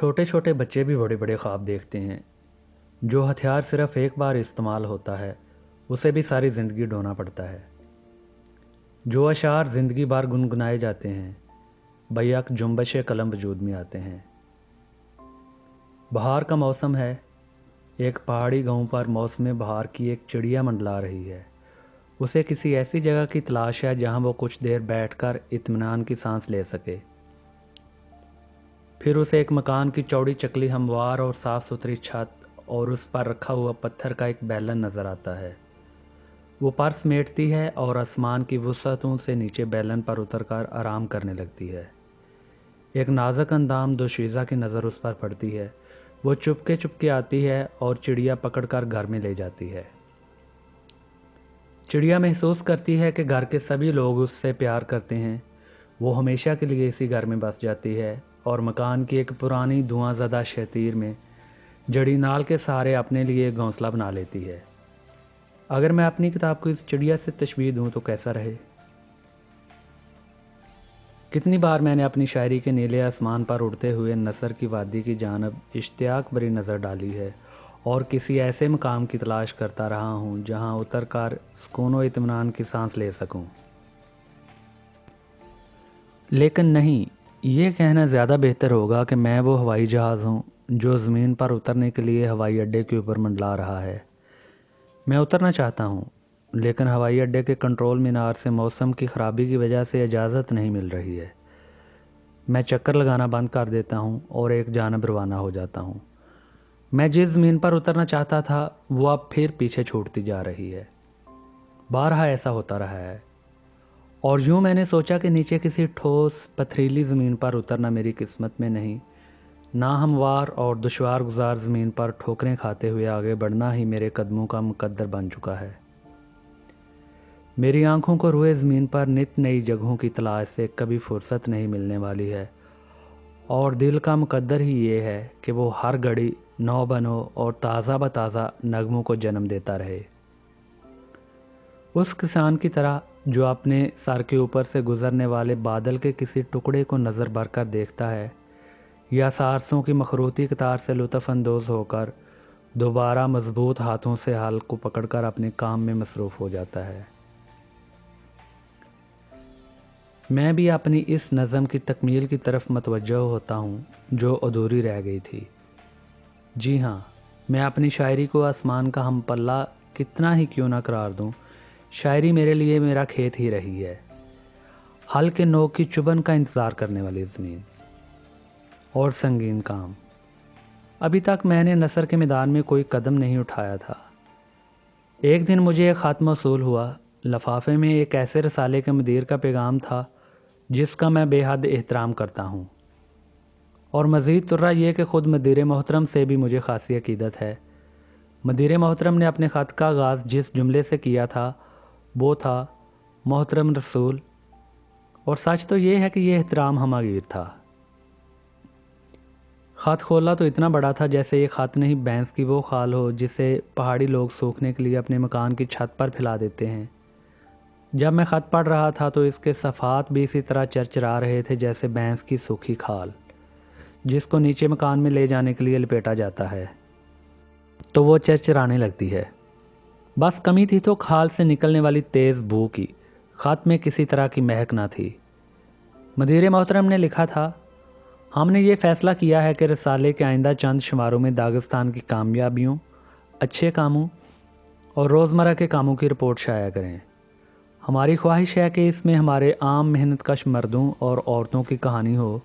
چھوٹے چھوٹے بچے بھی بڑے بڑے خواب دیکھتے ہیں۔ جو ہتھیار صرف ایک بار استعمال ہوتا ہے اسے بھی ساری زندگی ڈھونا پڑتا ہے۔ جو اشعار زندگی بھر گنگنائے جاتے ہیں بیک جنبش قلم وجود میں آتے ہیں۔ بہار کا موسم ہے، ایک پہاڑی گاؤں پر موسم بہار کی ایک چڑیا منڈلا رہی ہے۔ اسے کسی ایسی جگہ کی تلاش ہے جہاں وہ کچھ دیر بیٹھ کر اطمینان کی سانس لے سکے۔ پھر اسے ایک مکان کی چوڑی چکلی ہموار اور صاف ستھری چھت اور اس پر رکھا ہوا پتھر کا ایک بیلن نظر آتا ہے۔ وہ پر سمیٹتی ہے اور آسمان کی وسعتوں سے نیچے بیلن پر اتر کر آرام کرنے لگتی ہے۔ ایک نازک اندام دوشیزہ کی نظر اس پر پڑتی ہے۔ وہ چپکے آتی ہے اور چڑیا پکڑ کر گھر میں لے جاتی ہے۔ چڑیا محسوس کرتی ہے کہ گھر کے سبھی لوگ اس سے پیار کرتے ہیں۔ وہ ہمیشہ کے لیے اسی گھر میں بس جاتی ہے اور مکان کی ایک پرانی دھواں زدہ شتیر میں جڑی نال کے سہارے اپنے لیے گھونسلہ بنا لیتی ہے۔ اگر میں اپنی کتاب کو اس چڑیا سے تشبیہ دوں تو کیسا رہے؟ کتنی بار میں نے اپنی شاعری کے نیلے آسمان پر اڑتے ہوئے نثر کی وادی کی جانب اشتیاق بھری نظر ڈالی ہے اور کسی ایسے مقام کی تلاش کرتا رہا ہوں جہاں اتر کر سکون و اطمینان کی سانس لے سکوں۔ لیکن نہیں، یہ کہنا زیادہ بہتر ہوگا کہ میں وہ ہوائی جہاز ہوں جو زمین پر اترنے کے لیے ہوائی اڈے کے اوپر منڈلا رہا ہے۔ میں اترنا چاہتا ہوں لیکن ہوائی اڈے کے کنٹرول مینار سے موسم کی خرابی کی وجہ سے اجازت نہیں مل رہی ہے۔ میں چکر لگانا بند کر دیتا ہوں اور ایک جانب روانہ ہو جاتا ہوں۔ میں جس زمین پر اترنا چاہتا تھا وہ اب پھر پیچھے چھوٹتی جا رہی ہے۔ بارہا ایسا ہوتا رہا ہے، اور یوں میں نے سوچا کہ نیچے کسی ٹھوس پتھریلی زمین پر اترنا میری قسمت میں نہیں، ناہموار اور دشوار گزار زمین پر ٹھوکریں کھاتے ہوئے آگے بڑھنا ہی میرے قدموں کا مقدر بن چکا ہے۔ میری آنکھوں کو روئے زمین پر نت نئی جگہوں کی تلاش سے کبھی فرصت نہیں ملنے والی ہے، اور دل کا مقدر ہی یہ ہے کہ وہ ہر گھڑی نو بنو اور تازہ بتازہ نغموں کو جنم دیتا رہے۔ اس کسان کی طرح جو اپنے سر کے اوپر سے گزرنے والے بادل کے کسی ٹکڑے کو نظر بھر کر دیکھتا ہے، یا سارسوں کی مخروطی قطار سے لطف اندوز ہو کر دوبارہ مضبوط ہاتھوں سے ہل کو پکڑ کر اپنے کام میں مصروف ہو جاتا ہے۔ میں بھی اپنی اس نظم کی تکمیل کی طرف متوجہ ہوتا ہوں جو ادھوری رہ گئی تھی۔ جی ہاں، میں اپنی شاعری کو آسمان کا ہم پلہ کتنا ہی کیوں نہ قرار دوں، شاعری میرے لیے میرا کھیت ہی رہی ہے، ہل کے نوک کی چبھن کا انتظار کرنے والی زمین اور سنگین کام۔ ابھی تک میں نے نثر کے میدان میں کوئی قدم نہیں اٹھایا تھا۔ ایک دن مجھے ایک خط موصول ہوا۔ لفافے میں ایک ایسے رسالے کے مدیر کا پیغام تھا جس کا میں بے حد احترام کرتا ہوں، اور مزید ترا یہ کہ خود مدیر محترم سے بھی مجھے خاصی عقیدت ہے۔ مدیر محترم نے اپنے خط کا آغاز جس جملے سے کیا تھا وہ تھا محترم رسول، اور سچ تو یہ ہے کہ یہ احترام ہمہ گیر تھا۔ خط کھولا تو اتنا بڑا تھا جیسے یہ خط نہیں بھینس کی وہ خال ہو جسے پہاڑی لوگ سوکھنے کے لیے اپنے مکان کی چھت پر پھیلا دیتے ہیں۔ جب میں خط پڑھ رہا تھا تو اس کے صفحات بھی اسی طرح چرچرا رہے تھے جیسے بھینس کی سوکھی کھال جس کو نیچے مکان میں لے جانے کے لیے لپیٹا جاتا ہے تو وہ چرچرانے لگتی ہے۔ بس کمی تھی تو کھال سے نکلنے والی تیز بو کی۔ خط میں کسی طرح کی مہک نہ تھی۔ مدیر محترم نے لکھا تھا، ہم نے یہ فیصلہ کیا ہے کہ رسالے کے آئندہ چند شماروں میں داغستان کی کامیابیوں، اچھے کاموں اور روزمرہ کے کاموں کی رپورٹ شائع کریں۔ ہماری خواہش ہے کہ اس میں ہمارے عام محنت کش مردوں اور عورتوں کی کہانی ہو،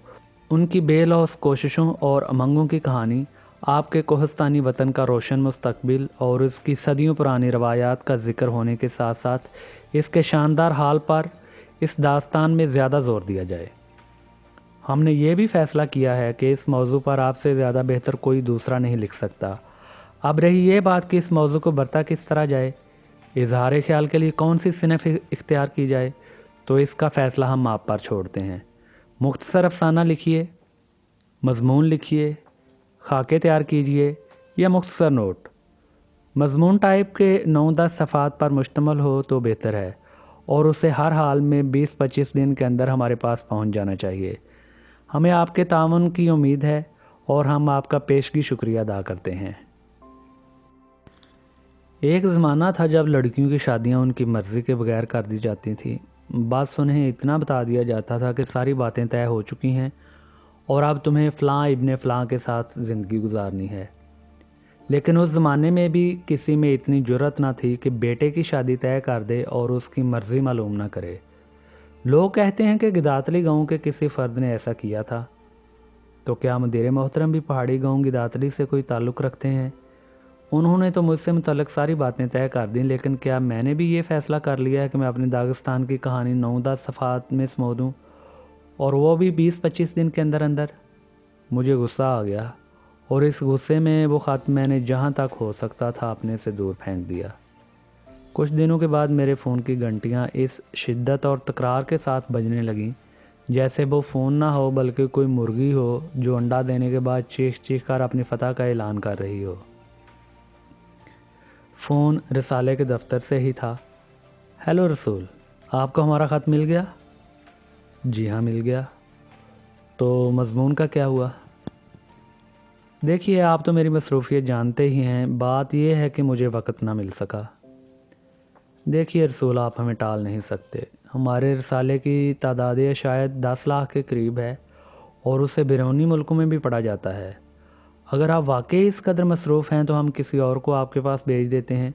ان کی بے لوث کوششوں اور امنگوں کی کہانی، آپ کے کوہستانی وطن کا روشن مستقبل اور اس کی صدیوں پرانی روایات کا ذکر ہونے کے ساتھ ساتھ اس کے شاندار حال پر اس داستان میں زیادہ زور دیا جائے۔ ہم نے یہ بھی فیصلہ کیا ہے کہ اس موضوع پر آپ سے زیادہ بہتر کوئی دوسرا نہیں لکھ سکتا۔ اب رہی یہ بات کہ اس موضوع کو برتا کس طرح جائے، اظہار خیال کے لیے کون سی صنف اختیار کی جائے، تو اس کا فیصلہ ہم آپ پر چھوڑتے ہیں۔ مختصر افسانہ لکھیے، مضمون لکھیے، خاکے تیار کیجیے یا مختصر نوٹ۔ مضمون ٹائپ کے 9-10 صفحات پر مشتمل ہو تو بہتر ہے، اور اسے ہر حال میں 20-25 دن کے اندر ہمارے پاس پہنچ جانا چاہیے۔ ہمیں آپ کے تعاون کی امید ہے اور ہم آپ کا پیشگی شکریہ ادا کرتے ہیں۔ ایک زمانہ تھا جب لڑکیوں کی شادیاں ان کی مرضی کے بغیر کر دی جاتی تھیں۔ بس انہیں اتنا بتا دیا جاتا تھا کہ ساری باتیں طے ہو چکی ہیں اور اب تمہیں فلاں ابن فلاں کے ساتھ زندگی گزارنی ہے۔ لیکن اس زمانے میں بھی کسی میں اتنی جرأت نہ تھی کہ بیٹے کی شادی طے کر دے اور اس کی مرضی معلوم نہ کرے۔ لوگ کہتے ہیں کہ گداتلی گاؤں کے کسی فرد نے ایسا کیا تھا۔ تو کیا مدیر محترم بھی پہاڑی گاؤں گداتلی سے کوئی تعلق رکھتے ہیں؟ انہوں نے تو مجھ سے متعلق ساری باتیں طے کر دیں، لیکن کیا میں نے بھی یہ فیصلہ کر لیا ہے کہ میں اپنے داغستان کی کہانی 9-10 صفحات میں سمو دوں، اور وہ بھی 20-25 دن کے اندر اندر؟ مجھے غصہ آ گیا اور اس غصے میں وہ خط میں نے جہاں تک ہو سکتا تھا اپنے سے دور پھینک دیا۔ کچھ دنوں کے بعد میرے فون کی گھنٹیاں اس شدت اور تکرار کے ساتھ بجنے لگیں جیسے وہ فون نہ ہو بلکہ کوئی مرغی ہو جو انڈا دینے کے بعد چیخ چیخ کر اپنی فتح کا اعلان کر رہی ہو۔ فون رسالے کے دفتر سے ہی تھا۔ ہیلو رسول، آپ کو ہمارا خط مل گیا؟ جی ہاں مل گیا۔ تو مضمون کا کیا ہوا؟ دیکھیے، آپ تو میری مصروفیت جانتے ہی ہیں، بات یہ ہے کہ مجھے وقت نہ مل سکا۔ دیکھیے رسول، آپ ہمیں ٹال نہیں سکتے۔ ہمارے رسالے کی تعداد شاید 10 لاکھ کے قریب ہے اور اسے بیرونی ملکوں میں بھی پڑھا جاتا ہے۔ اگر آپ واقعی اس قدر مصروف ہیں تو ہم کسی اور کو آپ کے پاس بھیج دیتے ہیں۔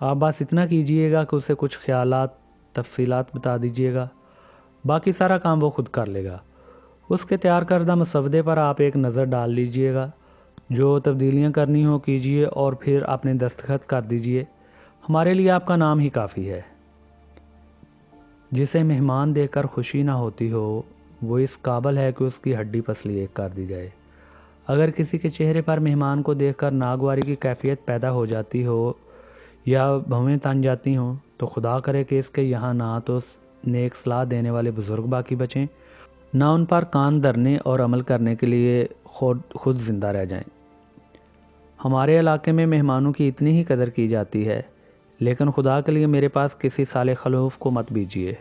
آپ بس اتنا کیجئے گا کہ اسے کچھ خیالات، تفصیلات بتا دیجئے گا، باقی سارا کام وہ خود کر لے گا۔ اس کے تیار کردہ مسودے پر آپ ایک نظر ڈال لیجئے گا، جو تبدیلیاں کرنی ہو کیجئے اور پھر اپنے دستخط کر دیجئے۔ ہمارے لیے آپ کا نام ہی کافی ہے۔ جسے مہمان دیکھ کر خوشی نہ ہوتی ہو، وہ اس قابل ہے کہ اس کی ہڈی پسلی ایک کر دی جائے۔ اگر کسی کے چہرے پر مہمان کو دیکھ کر ناگواری کی کیفیت پیدا ہو جاتی ہو یا بھویں تن جاتی ہوں تو خدا کرے کہ اس کے یہاں نہ تو نیک صلاح دینے والے بزرگ باقی بچیں، نہ ان پر کان دھرنے اور عمل کرنے کے لیے خود زندہ رہ جائیں۔ ہمارے علاقے میں مہمانوں کی اتنی ہی قدر کی جاتی ہے، لیکن خدا کے لیے میرے پاس کسی سال خلوف کو مت بھیجیے۔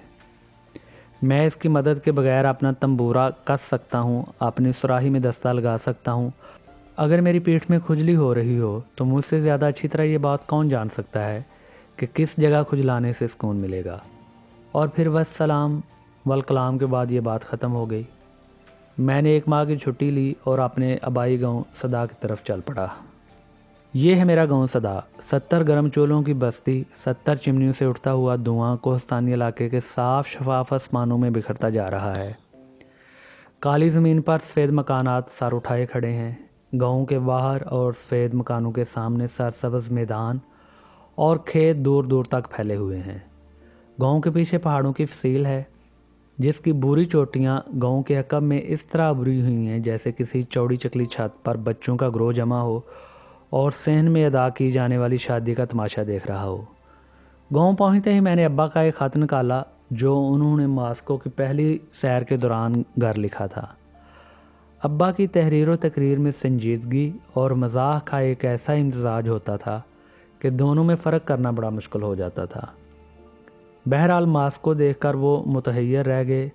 میں اس کی مدد کے بغیر اپنا تنبورہ کس سکتا ہوں، اپنی سراہی میں دستہ لگا سکتا ہوں۔ اگر میری پیٹھ میں کھجلی ہو رہی ہو تو مجھ سے زیادہ اچھی طرح یہ بات کون جان سکتا ہے کہ کس جگہ کھجلانے سے سکون ملے گا۔ اور پھر والسلام والکلام کے بعد یہ بات ختم ہو گئی۔ میں نے 1 ماہ کی چھٹی لی اور اپنے آبائی گاؤں صدا کی طرف چل پڑا۔ یہ ہے میرا گاؤں صدا، 70 گرم چولوں کی بستی، 70 چمنیوں سے اٹھتا ہوا دھواں کوہستانی علاقے کے صاف شفاف آسمانوں میں بکھرتا جا رہا ہے۔ کالی زمین پر سفید مکانات سر اٹھائے کھڑے ہیں۔ گاؤں کے باہر اور سفید مکانوں کے سامنے سرسبز میدان اور کھیت دور دور تک پھیلے ہوئے ہیں۔ گاؤں کے پیچھے پہاڑوں کی فصیل ہے، جس کی بوری چوٹیاں گاؤں کے عقب میں اس طرح ابری ہوئی ہیں جیسے کسی چوڑی چکلی چھت پر بچوں کا گروہ جمع ہو اور صحن میں ادا کی جانے والی شادی کا تماشا دیکھ رہا ہو۔ گاؤں پہنچتے ہی میں نے ابا کا ایک خط نکالا جو انہوں نے ماسکو کی پہلی سیر کے دوران گھر لکھا تھا۔ ابا کی تحریر و تقریر میں سنجیدگی اور مزاح کا ایک ایسا امتزاج ہوتا تھا کہ دونوں میں فرق کرنا بڑا مشکل ہو جاتا تھا۔ بہرحال ماسکو دیکھ کر وہ متحیر رہ گئے۔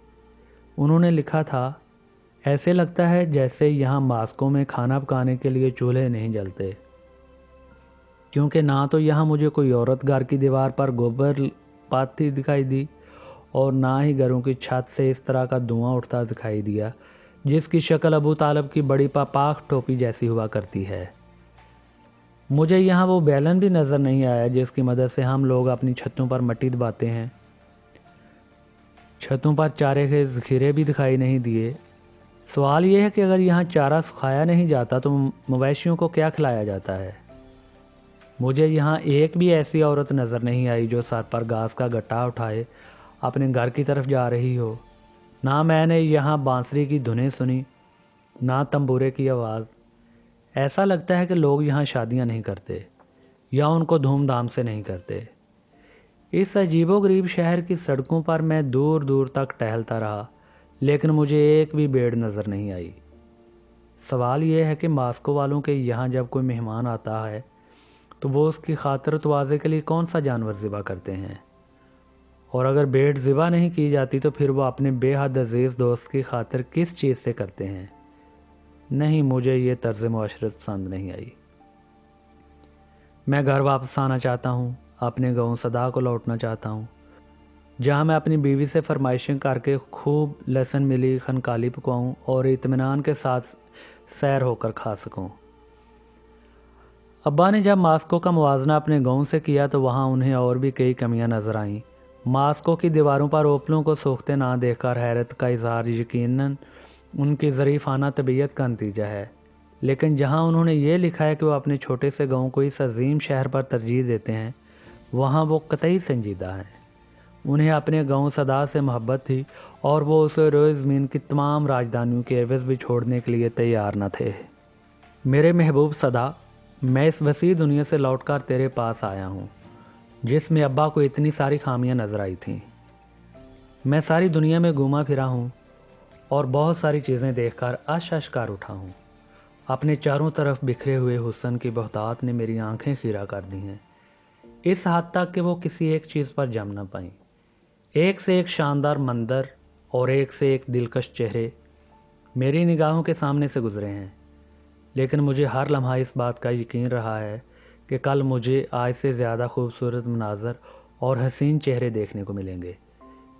انہوں نے لکھا تھا، ایسے لگتا ہے جیسے یہاں ماسکو میں کھانا پکانے کے لیے چولہے نہیں جلتے، کیونکہ نہ تو یہاں مجھے کوئی عورت گھر کی دیوار پر گوبر پاتی دکھائی دی اور نہ ہی گھروں کی چھت سے اس طرح کا دھواں اٹھتا دکھائی دیا جس کی شکل ابو طالب کی بڑی پاک ٹوپی جیسی ہوا کرتی ہے۔ مجھے یہاں وہ بیلن بھی نظر نہیں آیا جس کی مدد سے ہم لوگ اپنی چھتوں پر مٹی دباتے ہیں۔ چھتوں پر چارے کے ذخیرے بھی دکھائی نہیں دیے۔ سوال یہ ہے کہ اگر یہاں چارہ سکھایا نہیں جاتا تو مویشیوں کو کیا کھلایا جاتا ہے؟ مجھے یہاں ایک بھی ایسی عورت نظر نہیں آئی جو سر پر گھاس کا گٹا اٹھائے اپنے گھر کی طرف جا رہی ہو۔ نہ میں نے یہاں بانسری کی دھنیں سنی، نہ تنبورے کی آواز۔ ایسا لگتا ہے کہ لوگ یہاں شادیاں نہیں کرتے یا ان کو دھوم دھام سے نہیں کرتے۔ اس عجیب و غریب شہر کی سڑکوں پر میں دور دور تک ٹہلتا رہا، لیکن مجھے ایک بھی بھیڑ نظر نہیں آئی۔ سوال یہ ہے کہ ماسکو والوں کے یہاں جب کوئی مہمان آتا ہے تو وہ اس کی خاطر تواضع کے لیے کون سا جانور ذبح کرتے ہیں؟ اور اگر بھیڑ ذبح نہیں کی جاتی تو پھر وہ اپنے بے حد عزیز دوست کی خاطر کس چیز سے کرتے ہیں؟ نہیں، مجھے یہ طرز معاشرت پسند نہیں آئی۔ میں گھر واپس آنا چاہتا ہوں، اپنے گاؤں صدا کو لوٹنا چاہتا ہوں، جہاں میں اپنی بیوی سے فرمائشیں کر کے خوب لہسن ملی خنکالی پکواؤں اور اطمینان کے ساتھ سیر ہو کر کھا سکوں۔ ابا نے جب ماسکو کا موازنہ اپنے گاؤں سے کیا تو وہاں انہیں اور بھی کئی کمیاں نظر آئیں۔ ماسکو کی دیواروں پر اوپلوں کو سوکھتے نہ دیکھ کر حیرت کا اظہار یقیناً ان کی ظریفانہ طبیعت کا نتیجہ ہے، لیکن جہاں انہوں نے یہ لکھا ہے کہ وہ اپنے چھوٹے سے گاؤں کو اس عظیم شہر پر ترجیح دیتے ہیں، وہاں وہ قطعی سنجیدہ ہیں۔ انہیں اپنے گاؤں صدا سے محبت تھی اور وہ اسے روئے زمین کی تمام راجدھانیوں کے عوض بھی چھوڑنے کے لیے تیار نہ تھے۔ میرے محبوب صدا، میں اس وسیع دنیا سے لوٹ کر تیرے پاس آیا ہوں جس میں ابا کو اتنی ساری خامیاں نظر آئی تھیں۔ میں ساری دنیا میں گھوما پھرا ہوں اور بہت ساری چیزیں دیکھ کر اشش کر اٹھا ہوں۔ اپنے چاروں طرف بکھرے ہوئے حسن کی بہتات نے میری آنکھیں خیرہ کر دی ہیں، اس حد تک کہ وہ کسی ایک چیز پر جم نہ پائیں۔ ایک سے ایک شاندار منظر اور ایک سے ایک دلکش چہرے میری نگاہوں کے سامنے سے گزرے ہیں، لیکن مجھے ہر لمحہ اس بات کا یقین رہا ہے کہ کل مجھے آج سے زیادہ خوبصورت مناظر اور حسین چہرے دیکھنے کو ملیں گے،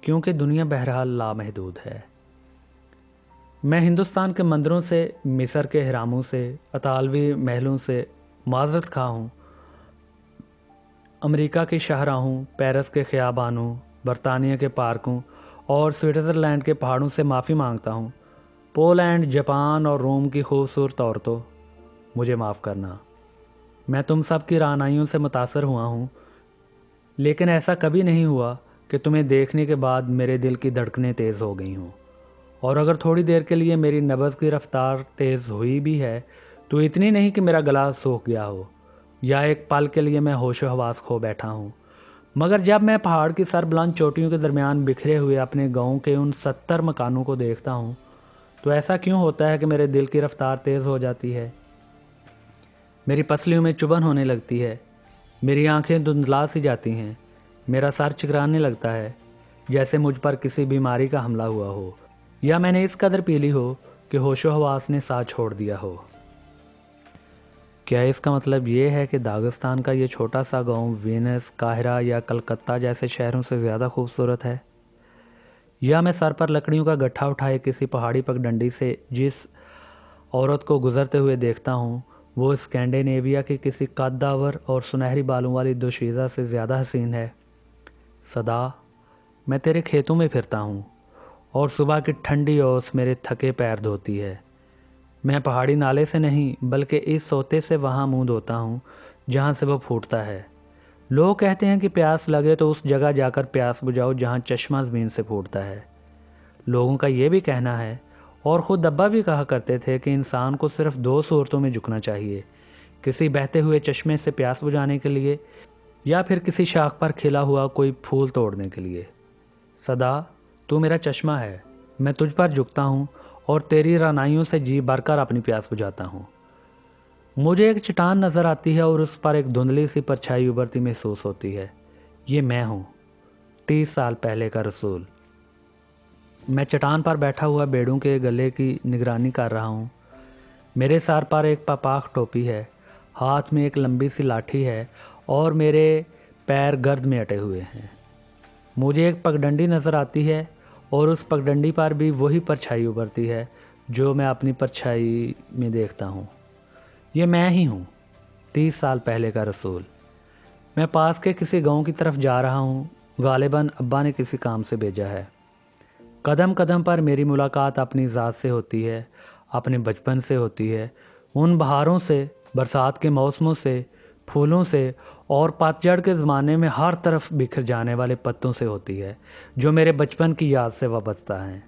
کیونکہ دنیا بہرحال لامحدود ہے۔ میں ہندوستان کے مندروں سے، مصر کے اہراموں سے، اطالوی محلوں سے معذرت خواہ ہوں، امریکہ کے شاہراہوں، پیرس کے خیابانوں، برطانیہ کے پارکوں اور سوئٹزرلینڈ کے پہاڑوں سے معافی مانگتا ہوں۔ پولینڈ، جاپان اور روم کی خوبصورت عورتوں، مجھے معاف کرنا۔ میں تم سب کی رعنائیوں سے متاثر ہوا ہوں، لیکن ایسا کبھی نہیں ہوا کہ تمہیں دیکھنے کے بعد میرے دل کی دھڑکنیں تیز ہو گئی ہوں، اور اگر تھوڑی دیر کے لیے میری نبض کی رفتار تیز ہوئی بھی ہے تو اتنی نہیں کہ میرا گلا سوکھ گیا ہو یا ایک پل کے لیے میں ہوش و حواس کھو بیٹھا ہوں۔ مگر جب میں پہاڑ کی سر بلند چوٹیوں کے درمیان بکھرے ہوئے اپنے گاؤں کے ان 70 مکانوں کو دیکھتا ہوں تو ایسا کیوں ہوتا ہے کہ میرے دل کی رفتار تیز ہو جاتی ہے، میری پسلیوں میں چبھن ہونے لگتی ہے، میری آنکھیں دھندلا سی جاتی ہیں، میرا سر چکرانے لگتا ہے جیسے مجھ پر کسی بیماری کا حملہ ہوا ہو یا میں نے اس قدر پی لی ہو کہ ہوش و حواس نے ساتھ چھوڑ دیا ہو۔ کیا اس کا مطلب یہ ہے کہ داغستان کا یہ چھوٹا سا گاؤں وینس، قاہرہ یا کلکتہ جیسے شہروں سے زیادہ خوبصورت ہے؟ یا میں سر پر لکڑیوں کا گٹھا اٹھائے کسی پہاڑی پگڈنڈی سے جس عورت کو گزرتے ہوئے دیکھتا ہوں وہ اسکینڈینیویا کی کسی قدآور اور سنہری بالوں والی دوشیزہ سے زیادہ حسین ہے؟ صدا، میں تیرے کھیتوں میں پھرتا ہوں اور صبح کی ٹھنڈی اوس میرے تھکے پیر دھوتی ہے۔ میں پہاڑی نالے سے نہیں بلکہ اس سوتے سے وہاں منہ دھوتا ہوں جہاں سے وہ پھوٹتا ہے۔ لوگ کہتے ہیں کہ پیاس لگے تو اس جگہ جا کر پیاس بجھاؤ جہاں چشمہ زمین سے پھوٹتا ہے۔ لوگوں کا یہ بھی کہنا ہے، اور خود ابا بھی کہا کرتے تھے، کہ انسان کو صرف 2 صورتوں میں جھکنا چاہیے: کسی بہتے ہوئے چشمے سے پیاس بجھانے کے لیے یا پھر کسی شاخ پر کھلا ہوا کوئی پھول توڑنے کے لیے۔ صدا، تو میرا چشمہ ہے، میں تجھ پر جھکتا ہوں اور تیری رعنائیوں سے جی بھر کر اپنی پیاس بجھاتا ہوں۔ مجھے ایک چٹان نظر آتی ہے اور اس پر ایک دھندلی سی پرچھائی ابھرتی محسوس ہوتی ہے۔ یہ میں ہوں، 30 سال پہلے کا رسول۔ میں چٹان پر بیٹھا ہوا بیڑوں کے گلے کی نگرانی کر رہا ہوں۔ میرے سر پر ایک پاپاخ ٹوپی ہے، ہاتھ میں ایک لمبی سی لاٹھی ہے اور میرے پیر گرد میں اٹے ہوئے ہیں۔ مجھے ایک پگڈنڈی نظر آتی ہے اور اس پگڈنڈی پر بھی وہی پرچھائی ابھرتی ہے جو میں اپنی پرچھائی میں دیکھتا ہوں۔ یہ میں ہی ہوں، 30 سال پہلے کا رسول۔ میں پاس کے کسی گاؤں کی طرف جا رہا ہوں، غالباً ابا نے کسی کام سے بھیجا ہے۔ قدم قدم پر میری ملاقات اپنی ذات سے ہوتی ہے، اپنے بچپن سے ہوتی ہے، ان بہاروں سے، برسات کے موسموں سے، پھولوں سے اور پتجھڑ کے زمانے میں ہر طرف بکھر جانے والے پتوں سے ہوتی ہے جو میرے بچپن کی یاد سے وابستہ ہیں۔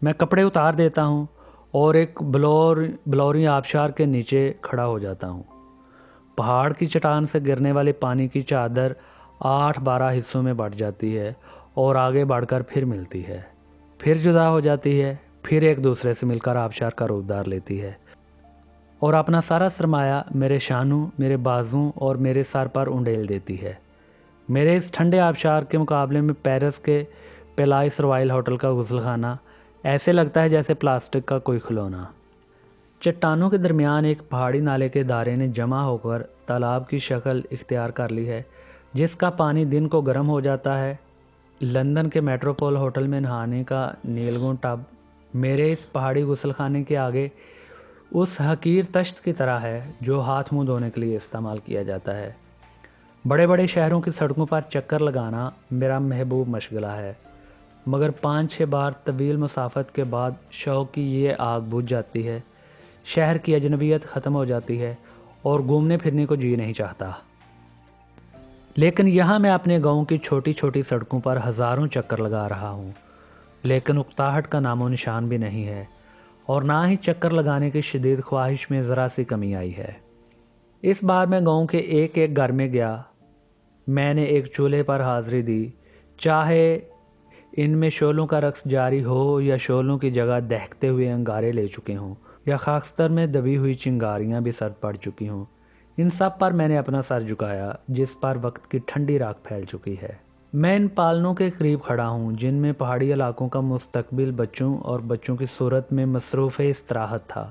میں کپڑے اتار دیتا ہوں اور ایک بلوری آبشار کے نیچے کھڑا ہو جاتا ہوں۔ پہاڑ کی چٹان سے گرنے والے پانی کی چادر 8-12 حصوں میں بٹ جاتی ہے اور آگے بڑھ کر پھر ملتی ہے، پھر جدا ہو جاتی ہے، پھر ایک دوسرے سے مل کر آبشار کا روپ دار لیتی ہے اور اپنا سارا سرمایہ میرے شانوں، میرے بازوں اور میرے سر پر انڈیل دیتی ہے۔ میرے اس ٹھنڈے آبشار کے مقابلے میں پیرس کے پیلائس روائل ہوٹل کا غسل خانہ ایسے لگتا ہے جیسے پلاسٹک کا کوئی کھلونا۔ چٹانوں کے درمیان ایک پہاڑی نالے کے دھارے نے جمع ہو کر تالاب کی شکل اختیار کر لی ہے، جس کا پانی دن کو گرم ہو جاتا ہے۔ لندن کے میٹروپول ہوٹل میں نہانے کا نیلگوں ٹب میرے اس پہاڑی غسل خانے کے آگے اس حقیر تشت کی طرح ہے جو ہاتھ منہ دھونے کے لیے استعمال کیا جاتا ہے۔ بڑے بڑے شہروں کی سڑکوں پر چکر لگانا میرا محبوب مشغلہ ہے، مگر 5-6 بار طویل مسافت کے بعد شوق کی یہ آگ بجھ جاتی ہے، شہر کی اجنبیت ختم ہو جاتی ہے اور گھومنے پھرنے کو جی نہیں چاہتا۔ لیکن یہاں میں اپنے گاؤں کی چھوٹی چھوٹی سڑکوں پر ہزاروں چکر لگا رہا ہوں، لیکن اکتاہٹ کا نام و نشان بھی نہیں ہے، اور نہ ہی چکر لگانے کی شدید خواہش میں ذرا سی کمی آئی ہے۔ اس بار میں گاؤں کے ایک ایک گھر میں گیا، میں نے ایک چولہے پر حاضری دی، چاہے ان میں شعلوں کا رقص جاری ہو یا شعلوں کی جگہ دہکتے ہوئے انگارے لے چکے ہوں یا خاکستر میں دبی ہوئی چنگاریاں بھی سر پڑ چکی ہوں، ان سب پر میں نے اپنا سر جھکایا جس پر وقت کی ٹھنڈی راکھ پھیل چکی ہے۔ میں ان پالنوں کے قریب کھڑا ہوں جن میں پہاڑی علاقوں کا مستقبل بچوں اور بچوں کی صورت میں مصروف استراحت تھا۔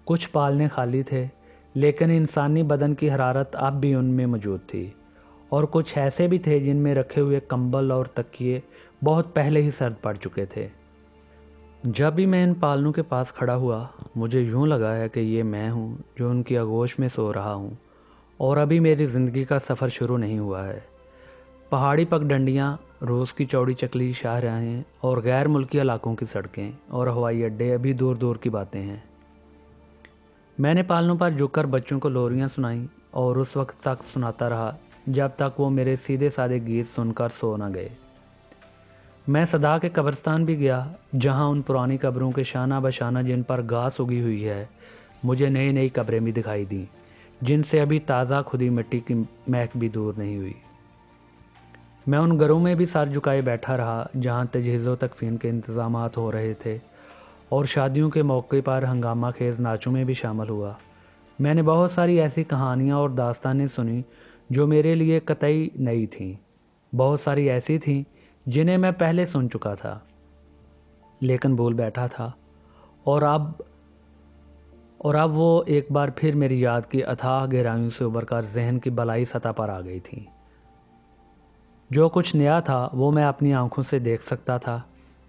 کچھ پالنے خالی تھے، لیکن انسانی بدن کی حرارت اب بھی ان میں موجود تھی، اور کچھ ایسے بھی تھے جن میں رکھے ہوئے کمبل اور تکیے بہت پہلے ہی سرد پڑ چکے تھے۔ جب بھی میں ان پالنوں کے پاس کھڑا ہوا، مجھے یوں لگا ہے کہ یہ میں ہوں جو ان کی آغوش میں سو رہا ہوں، اور ابھی میری زندگی کا سفر شروع نہیں ہوا ہے۔ پہاڑی پگ ڈنڈیاں، روز کی چوڑی چکلی شاہراہیں اور غیر ملکی علاقوں کی سڑکیں اور ہوائی اڈے ابھی دور دور کی باتیں ہیں۔ میں نے پالنوں پر جھک کر بچوں کو لوریاں سنائیں اور اس وقت تک سناتا رہا جب تک وہ میرے سیدھے سادے گیت سن کر سو نہ گئے۔ میں صدا کے قبرستان بھی گیا، جہاں ان پرانی قبروں کے شانہ بشانہ جن پر گھاس اگی ہوئی ہے، مجھے نئی نئی قبریں بھی دکھائی دیں جن سے ابھی تازہ کھدی مٹی کی مہک بھی دور نہیں ہوئی۔ میں ان گھروں میں بھی سر جھکائے بیٹھا رہا جہاں تجہیز و تکفین کے انتظامات ہو رہے تھے، اور شادیوں کے موقع پر ہنگامہ خیز ناچوں میں بھی شامل ہوا۔ میں نے بہت ساری ایسی کہانیاں اور داستانیں سنی جو میرے لیے قطعی نئی تھیں، بہت ساری ایسی تھیں جنہیں میں پہلے سن چکا تھا لیکن بھول بیٹھا تھا، اور اب وہ ایک بار پھر میری یاد کی اتھاہ گہرائیوں سے ابھر کر ذہن کی بالائی سطح پر آ گئی تھیں۔ جو کچھ نیا تھا وہ میں اپنی آنکھوں سے دیکھ سکتا تھا،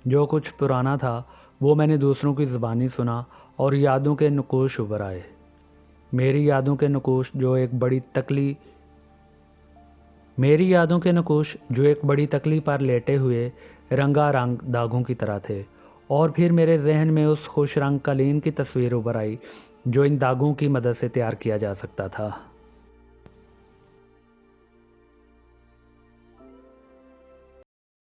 جو کچھ پرانا تھا وہ میں نے دوسروں کی زبانی سنا، اور یادوں کے نقوش ابھر آئے، میری یادوں کے نقوش جو ایک بڑی تکلی پر لیٹے ہوئے رنگا رنگ داغوں کی طرح تھے، اور پھر میرے ذہن میں اس خوش رنگ قالین کی تصویر ابھر آئی جو ان داغوں کی مدد سے تیار کیا جا سکتا تھا۔